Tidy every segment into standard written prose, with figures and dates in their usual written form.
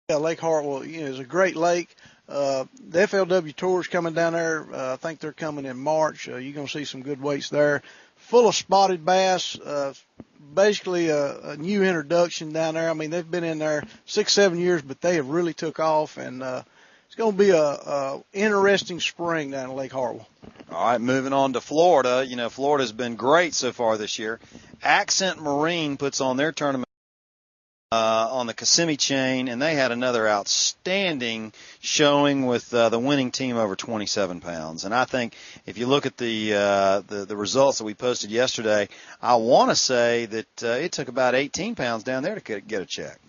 Yeah, Lake Hartwell, is a great lake. The FLW Tour is coming down there. I think they're coming in March. You're going to see some good weights there. Full of spotted bass. Basically a new introduction down there. I mean, they've been in there 6-7 years, but they have really took off, and it's going to be a interesting spring down at Lake Hartwell. All right, moving on to Florida. Florida's been great so far this year. Accent Marine puts on their tournament on the Kissimmee chain, and they had another outstanding showing with the winning team over 27 pounds. And I think if you look at the results that we posted yesterday, I want to say that it took about 18 pounds down there to get a check.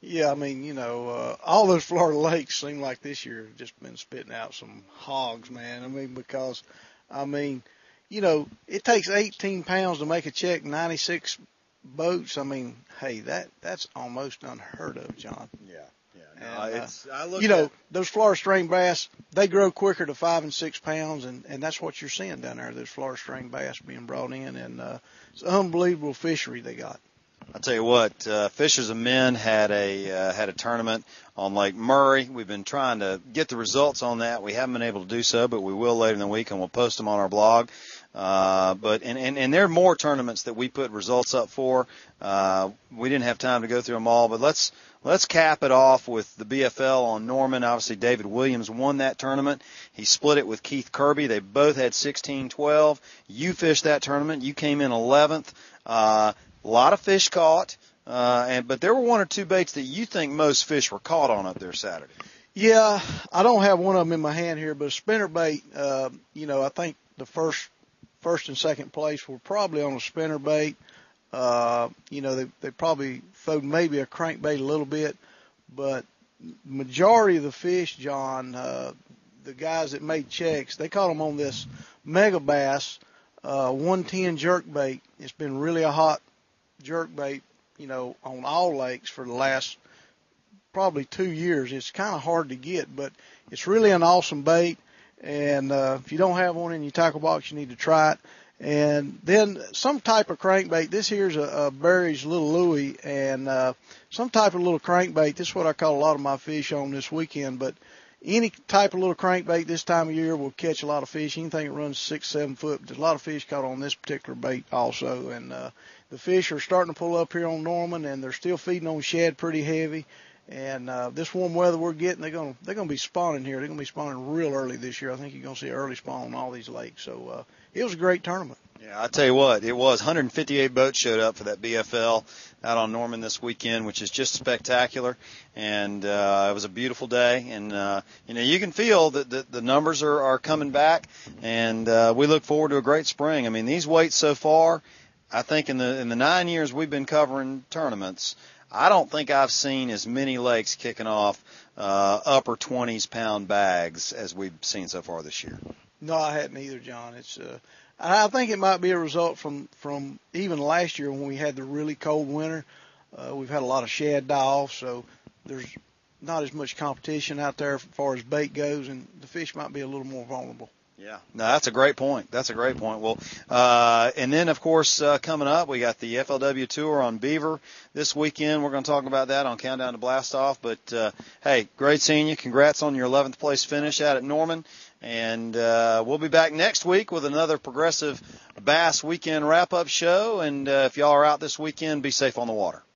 Yeah, I mean, all those Florida lakes seem like this year have just been spitting out some hogs, man. I mean, because, it takes 18 pounds to make a check, 96 boats. I mean, hey, that's almost unheard of, John. Yeah. No, those Florida string bass, they grow quicker to 5 and 6 pounds, and that's what you're seeing down there. Those Florida string bass being brought in, and it's an unbelievable fishery they got. I'll tell you what, Fishers of Men had a tournament on Lake Murray. We've been trying to get the results on that. We haven't been able to do so, but we will later in the week, and we'll post them on our blog. But there are more tournaments that we put results up for. We didn't have time to go through them all, but let's cap it off with the BFL on Norman. Obviously, David Williams won that tournament. He split it with Keith Kirby. They both had 16-12. You fished that tournament. You came in 11th. A lot of fish caught, but there were one or two baits that you think most fish were caught on up there Saturday. Yeah, I don't have one of them in my hand here, but a spinnerbait, I think the first and second place were probably on a spinnerbait. They probably throwed maybe a crankbait a little bit, but majority of the fish, John, the guys that made checks, they caught them on this mega bass, 110 jerkbait. It's been really a hot jerkbait, on all lakes for the last probably 2 years. It's kind of hard to get, but it's really an awesome bait. And if you don't have one in your tackle box, you need to try it. And then some type of crankbait. This here's a Barry's Little Louie, and some type of little crankbait. This is what I caught a lot of my fish on this weekend. But any type of little crankbait this time of year will catch a lot of fish. Anything that runs 6-7 foot. There's a lot of fish caught on this particular bait also. And the fish are starting to pull up here on Norman, and they're still feeding on shad pretty heavy. And this warm weather we're getting, they're gonna be spawning here. They're gonna be spawning real early this year. I think you're gonna see early spawn on all these lakes. So it was a great tournament. Yeah, I tell you what, it was 158 boats showed up for that BFL out on Norman this weekend, which is just spectacular. And it was a beautiful day. And you can feel that the numbers are coming back, and we look forward to a great spring. I mean, these weights so far, I think in the 9 years we've been covering tournaments, I don't think I've seen as many lakes kicking off upper 20s pound bags as we've seen so far this year. No, I hadn't either, John. It's I think it might be a result from even last year when we had the really cold winter. We've had a lot of shad die off, so there's not as much competition out there as far as bait goes, and the fish might be a little more vulnerable. Yeah, no, that's a great point. Well, and then, of course, coming up, we got the FLW Tour on Beaver this weekend. We're going to talk about that on Countdown to Blast Off. But, hey, great seeing you. Congrats on your 11th place finish out at Norman. And we'll be back next week with another Progressive Bass Weekend wrap-up show. And if y'all are out this weekend, be safe on the water.